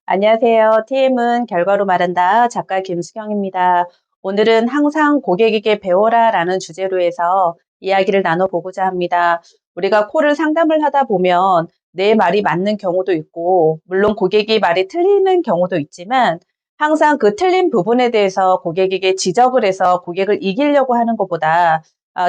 안녕하세요. TM은 결과로 말한다. 작가 김수경입니다. 오늘은 항상 고객에게 배워라 라는 주제로 해서 이야기를 나눠보고자 합니다. 우리가 콜을 상담을 하다 보면 내 말이 맞는 경우도 있고, 물론 고객이 말이 틀리는 경우도 있지만, 항상 그 틀린 부분에 대해서 고객에게 지적을 해서 고객을 이기려고 하는 것보다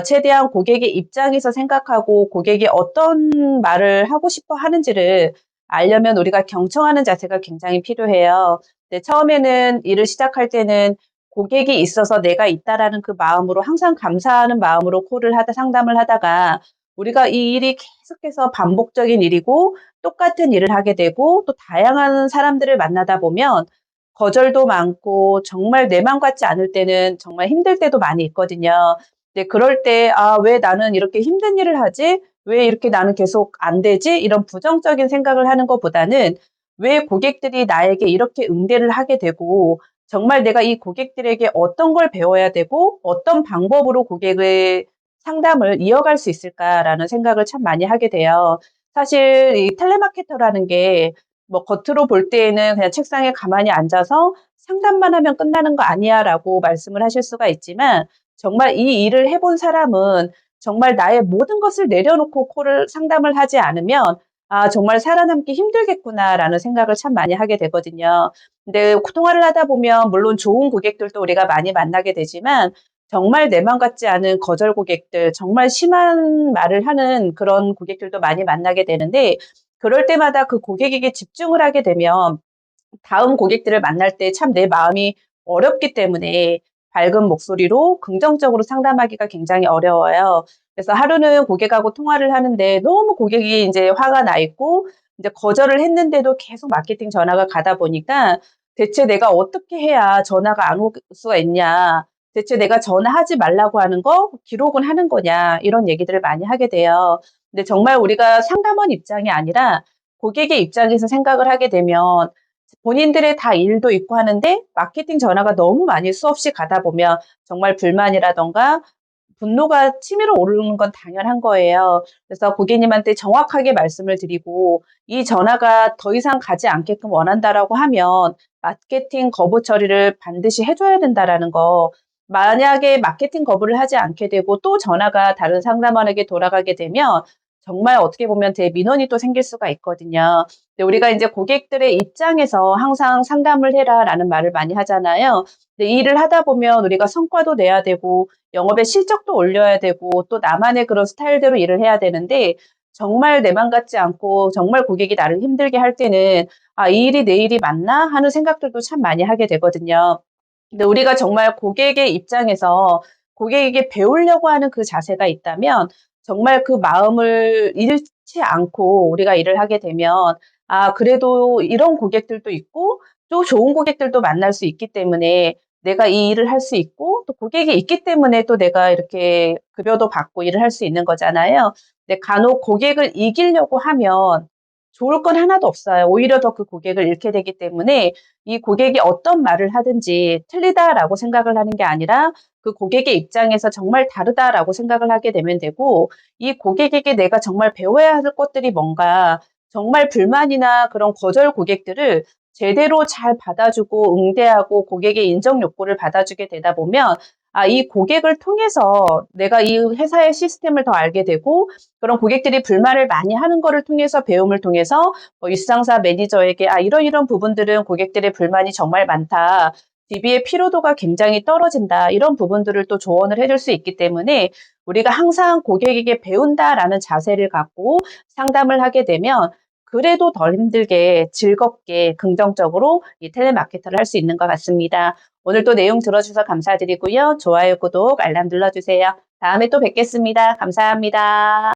최대한 고객의 입장에서 생각하고 고객이 어떤 말을 하고 싶어 하는지를 알려면 우리가 경청하는 자세가 굉장히 필요해요. 근데 처음에는 일을 시작할 때는 고객이 있어서 내가 있다라는 그 마음으로 항상 감사하는 마음으로 콜을 하다 상담을 하다가 우리가 이 일이 계속해서 반복적인 일이고 똑같은 일을 하게 되고 또 다양한 사람들을 만나다 보면 거절도 많고 정말 내 맘 같지 않을 때는 정말 힘들 때도 많이 있거든요. 근데 그럴 때 '아 왜 나는 이렇게 힘든 일을 하지? 왜 이렇게 나는 계속 안 되지?' 이런 부정적인 생각을 하는 것보다는 왜 고객들이 나에게 이렇게 응대를 하게 되고 정말 내가 이 고객들에게 어떤 걸 배워야 되고 어떤 방법으로 고객의 상담을 이어갈 수 있을까라는 생각을 참 많이 하게 돼요. 사실 이 텔레마케터라는 게 뭐 겉으로 볼 때에는 그냥 책상에 가만히 앉아서 "상담만 하면 끝나는 거 아니야."라고 말씀을 하실 수가 있지만 정말 이 일을 해본 사람은 정말 나의 모든 것을 내려놓고 콜을 상담을 하지 않으면 '아 정말 살아남기 힘들겠구나.'라는 생각을 참 많이 하게 되거든요. 근데 통화를 하다 보면 물론 좋은 고객들도 우리가 많이 만나게 되지만 정말 내 맘 같지 않은 거절 고객들, 정말 심한 말을 하는 그런 고객들도 많이 만나게 되는데 그럴 때마다 그 고객에게 집중을 하게 되면 다음 고객들을 만날 때 참 내 마음이 어렵기 때문에 밝은 목소리로 긍정적으로 상담하기가 굉장히 어려워요. 그래서 하루는 고객하고 통화를 하는데 너무 고객이 인제 화가 나 있고 인제 거절을 했는데도 계속 마케팅 전화가 가다 보니까 '대체 내가 어떻게 해야 전화가 안 올 수가 있냐. 대체 내가 전화하지 말라고 하는 거 기록은 하는 거냐.' 이런 얘기들을 많이 하게 돼요. 근데 정말 우리가 상담원 입장이 아니라 고객의 입장에서 생각을 하게 되면 본인들의 다 일도 있고 하는데 마케팅 전화가 너무 많이 수없이 가다 보면 정말 불만이라든가 분노가 치밀어 오르는 건 당연한 거예요. 그래서 고객님한테 정확하게 말씀을 드리고 "이 전화가 더 이상 가지 않게끔 원한다."라고 하면 마케팅 거부 처리를 반드시 해 줘야 된다라는 거. 만약에 마케팅 거부를 하지 않게 되고 또 전화가 다른 상담원에게 돌아가게 되면 정말 어떻게 보면 대민원이 또 생길 수가 있거든요. 근데 우리가 인제 고객들의 입장에서 항상 "상담을 해라."라는 말을 많이 하잖아요. 근데 이 일을 하다 보면 우리가 성과도 내야 되고 영업의 실적도 올려야 되고 또 나만의 그런 스타일대로 일을 해야 되는데 정말 내 맘 같지 않고 정말 고객이 나를 힘들게 할 때는 '아 이 일이 내 일이 맞나?' 하는 생각들도 참 많이 하게 되거든요. 근데 우리가 정말 고객의 입장에서 고객에게 배우려고 하는 그 자세가 있다면 정말 그 마음을 잃지 않고 우리가 일을 하게 되면 그래도 이런 고객들도 있고 또 좋은 고객들도 만날 수 있기 때문에 내가 이 일을 할 수 있고 또 고객이 있기 때문에 또 내가 이렇게 급여도 받고 일을 할 수 있는 거잖아요. 근데 간혹 고객을 이기려고 하면 좋을 건 하나도 없어요. 오히려 더 그 고객을 잃게 되기 때문에 이 고객이 어떤 말을 하든지 '틀리다.'라고 생각을 하는 게 아니라 그 고객의 입장에서 '정말 다르다.'라고 생각을 하게 되면 되고 이 고객에게 내가 정말 배워야 할 것들이 뭔가 정말 불만이나 그런 거절 고객들을 제대로 잘 받아주고 응대하고 고객의 인정 욕구를 받아주게 되다 보면 이 고객을 통해서 내가 이 회사의 시스템을 더 알게 되고 그런 고객들이 불만을 많이 하는 거를 통해서 배움을 통해서 윗상사 매니저에게 이런 부분들은 고객들의 불만이 정말 많다. DB의 피로도가 굉장히 떨어진다. 이런 부분들을 또 조언을 해줄 수 있기 때문에 우리가 항상 고객에게 배운다라는 자세를 갖고 상담을 하게 되면 그래도 덜 힘들게 즐겁게 긍정적으로 이 텔레마케터를 할 수 있는 것 같습니다. 오늘 또 내용 들어주셔서 감사드리고요. 좋아요, 구독, 알람 눌러주세요. 다음에 또 뵙겠습니다. 감사합니다.